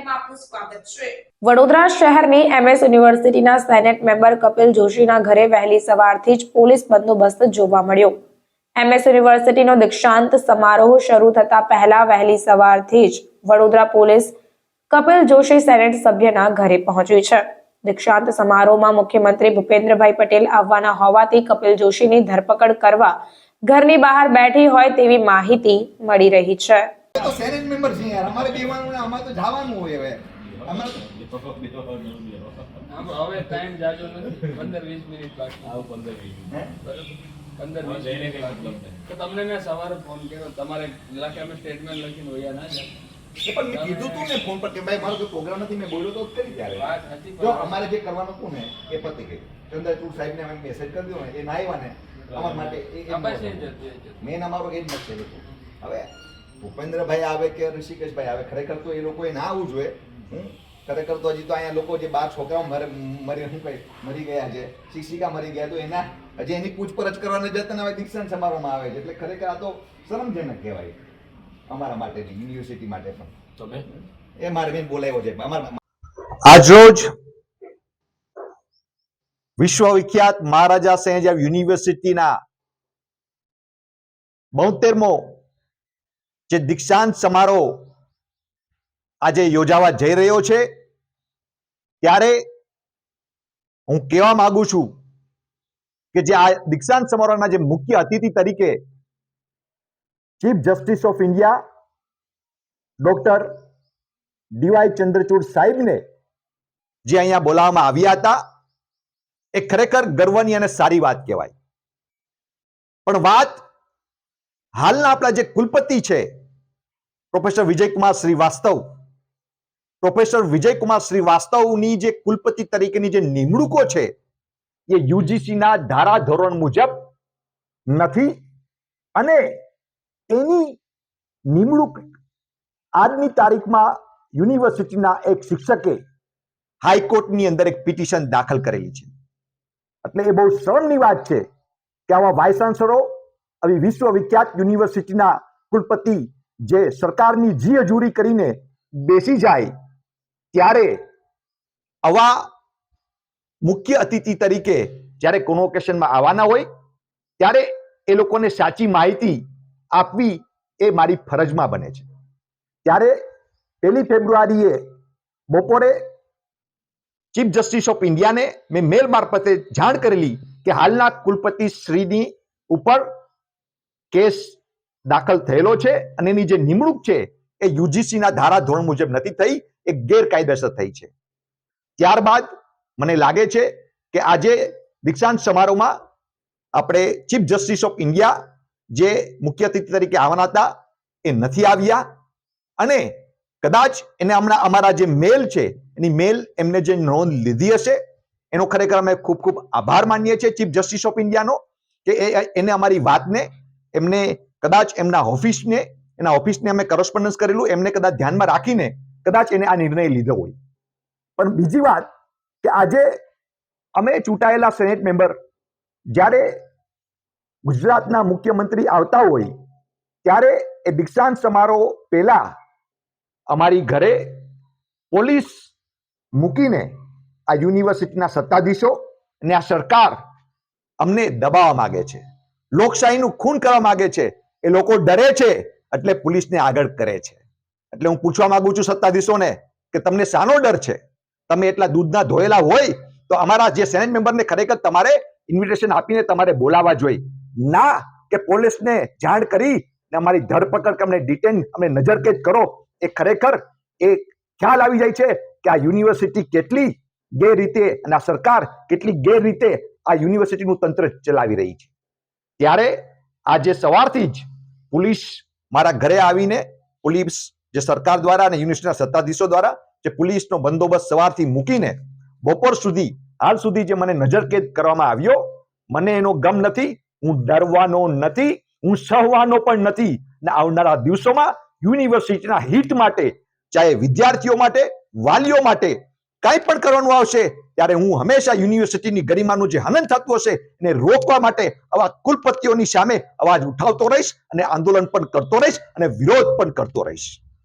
જાહેરમાં આપનું સ્વાગત છે। વડોદરા શહેરની એમએસ યુનિવર્સિટીના સેનેટ મેમ્બર કપિલ જોશીના ઘરે વહેલી સવારથી જ પોલીસ બંદોબસ્ત જોવા મળ્યો। એમએસ યુનિવર્સિટીનો દીક્ષાંત સમારોહ શરૂ થતા પહેલા વહેલી સવારથી જ વડોદરા પોલીસ કપિલ જોશી સેનેટ સભ્યના ઘરે પહોંચી છે। દીક્ષાંત સમારોહમાં મુખ્યમંત્રી ભૂપેન્દ્રભાઈ પટેલ આવવાના હોવાથી કપિલ જોશીની ધરપકડ કરવા ઘરની બહાર બેઠી હોય તેવી માહિતી મળી રહી છે। तो सेनेट मेंबर छी यार हमारे बेवान हमारे तो जावानु होय હવે અમારે હવે ટાઈમ જાજો નથી 15-20 મિનિટ બાકી આવ 15-20 બરાબર 15-20 મિનિટ બાકી તો તમને મેં સવારે ફોન કર્યો તમારે લાગે અમે સ્ટેટમેન્ટ લખીને હોયા ના જાય પણ મેં કીધું તું ને ફોન પર કે ભાઈ મારો કોઈ પ્રોગ્રામ નથી મેં બોલ્યો તો કરી ત્યારે વાત હતી જો અમારે જે કરવાનું હતું ને એ પતી ગયું ચંદ્રચૂડ સાહેબને અમે મેસેજ કરી દીધો ને એ ના આવ્યા ને અમાર માટે મેન અમારો એ જ મતલબ હતો। હવે ભૂપેન્દ્રભાઈ આવે કે ઋષિકેશભાઈ આવે ખરેખર તો એ લોકોએ ના આવવું જોઈએ। ખરેખર તો હજી તો અહીંયા લોકો જે 12 છોકરાઓ મરી ગયા છે, શિક્ષિકા મરી ગયા, તો એના હજી એની પૂછપરછ કરવાને જતા હવે દીક્ષાંત સમારોહમાં આવે છે એટલે ખરેખર આ તો શરમજનક કહેવાય અમારા માટે યુનિવર્સિટી માટે પણ એ મારે બેન બોલાવ્યો છે આજરોજ વિશ્વવિખ્યાત મહારાજા સયાજી યુનિવર્સિટીના 72મો જે દીક્ષાંત સમારોહ આજે યોજાવા જઈ રહ્યો છે ત્યારે હું કહેવા માંગુ છું કે જે આ દીક્ષાંત સમારોહના જે મુખ્ય અતિથિ તરીકે chief justice of India doctor D Y Chandrachud સાહેબને જે અહીંયા બોલાવવામાં આવ્યા હતા એ ખરેખર ગર્વની અને સારી વાત કહેવાય। પણ વાત હાલના આપણા જે કુલપતિ છે પ્રોફેસર વિજયકુમાર શ્રીવાસ્તવની જે કુલપતિ તરીકેની જે નિમણૂકો છે એ યુજીસીના ધારાધોરણ મુજબ નથી અને એની નિમણૂક આજની તારીખમાં યુનિવર્સિટીના એક શિક્ષકે હાઈકોર્ટની અંદર એક પિટિશન દાખલ કરેલી છે। એટલે એ બહુ શરમની વાત છે કે આવા વાઇસ ચાન્સલરો આવી વિશ્વવિખ્યાત યુનિવર્સિટીના કુલપતિ જે સરકારની જી હજૂરી કરીને બેસી જાય ત્યારે આવા મુખ્ય અતિથિ તરીકે જ્યારે કોન્વોકેશનમાં આવવાના હોય ત્યારે એ લોકોને સાચી માહિતી આપવી એ મારી ફરજમાં બને છે। ત્યારે 1 ફેબ્રુઆરીએ બપોરે ચીફ જસ્ટિસ ઓફ ઇન્ડિયાને મેં મેલ મારફતે જાણ કરેલી કે હાલના કુલપતિ શ્રીની ઉપર કેસ દાખલ થયેલો છે અને એની જે નિમણૂક છે એ યુજીસીના ધારાધોરણ મુજબ નથી થઈ, એ ગેરકાયદેસર થઈ છે। ત્યારબાદ મને લાગે છે કે આજે દીક્ષાંત સમારોહમાં આપણે ચીફ જસ્ટિસ ઓફ ઇન્ડિયા જે મુખ્ય અતિથિ તરીકે આવવાના હતા એ નથી આવ્યા અને કદાચ એને હમણાં અમારા જે મેલ છે એની મેલ એમને જે નોંધ લીધી હશે એનો ખરેખર અમે ખૂબ ખૂબ આભાર માનીએ છીએ ચીફ જસ્ટિસ ઓફ ઇન્ડિયાનો કે એને અમારી વાતને એમને કદાચ એના ઓફિસને અમે કરસ્પોન્ડન્સ કરેલું એમને કદાચ ધ્યાનમાં રાખીને કદાચ એને આ નિર્ણય લીધો હોય। પણ બીજી વાત કે આજે અમે ચૂંટાયેલા સેનેટ મેમ્બર જ્યારે ગુજરાતના મુખ્યમંત્રી આવતા હોય ત્યારે એ દીક્ષાંત સમારોહ પહેલા અમારી ઘરે પોલીસ મૂકીને આ યુનિવર્સિટીના સત્તાધીશો અને આ સરકાર અમને દબાવવા માંગે છે, લોકશાહીનું ખૂન કરવા માંગે છે। એ લોકો ડરે છે એટલે પોલીસને આગળ કરે છે। એટલે હું પૂછવા માંગુ છું સત્તાધીશોને કે તમને શાનો ડર છે? તમે એટલા દૂધના ધોયેલા હોય તો અમારા જે સેનેટ મેમ્બરને ખરેખર તમારે ઇન્વિટેશન આપીને તમારે બોલાવવા જોઈએ, ના કે પોલીસને જાણ કરી ને અમારી ધરપકડ કે અમને ડિટેન અમને નજરકેદ કરો। એ ખરેખર એ ખ્યાલ આવી જાય છે કે આ યુનિવર્સિટી કેટલી ગેરરીતે અને આ સરકાર કેટલી ગેરરીતે આ યુનિવર્સિટીનું તંત્ર ચલાવી રહી છે। ત્યારે આજે સવારથી જ પોલીસ મારા ઘરે આવીને પોલીસ જે સરકાર દ્વારા અને યુનિવર્સિટીના સત્તાધીશો દ્વારા જે પોલીસનો બંદોબસ્ત સવારથી મૂકીને બપોર સુધી હાલ સુધી જે મને નજરકેદ કરવામાં આવ્યો, મને એનો ગમ નથી, હું ડરવાનો નથી, હું સહવાનો પણ નથી ને આવનારા દિવસોમાં યુનિવર્સિટીના હિત માટે ચાહે વિદ્યાર્થીઓ માટે, વાલીઓ માટે કંઈ પણ કરવાનું આવશે ત્યારે હું હંમેશા યુનિવર્સિટીની ગરિમાનું જે હનન થતું હશે એને રોકવા માટે આવા કુલપતિઓની સામે અવાજ ઉઠાવતો રહીશ અને આંદોલન પણ કરતો રહીશ અને વિરોધ પણ કરતો રહીશ।